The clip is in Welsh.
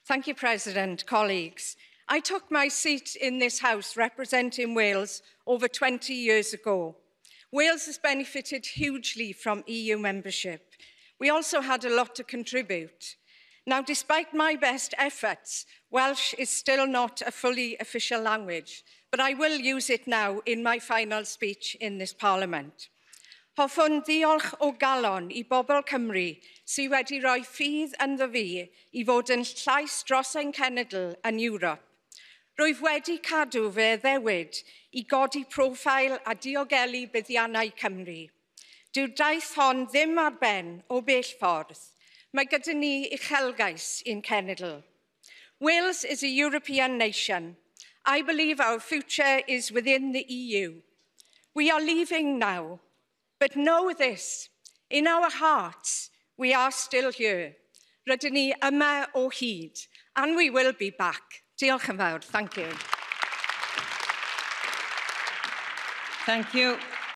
Thank you, President. Colleagues, I took my seat in this House representing Wales over 20 years ago. Wales has benefited hugely from EU membership. We also had a lot to contribute. Now, despite my best efforts, Welsh is still not a fully official language, but I will use it now in my final speech in this Parliament. Hoffwn ddiolch o galon I bobl Cymru sydd wedi rhoi ffydd ynddo fi I fod yn llais dros ein cenedl yn Ewrop. Rwyf wedi cadw fy ddewyd I godi profil a diogelu buddiannau Cymru. Dyw'r daith hon ddim ar ben o bell ffordd. Mae gyda ni uchelgais i'n cenedl. Wales is a European nation. I believe our future is within the EU. We are leaving now. But know this, in our hearts, we are still here. Rydyn ni yma o hyd, and we will be back. Diolch yn fawr. Thank you. Thank you.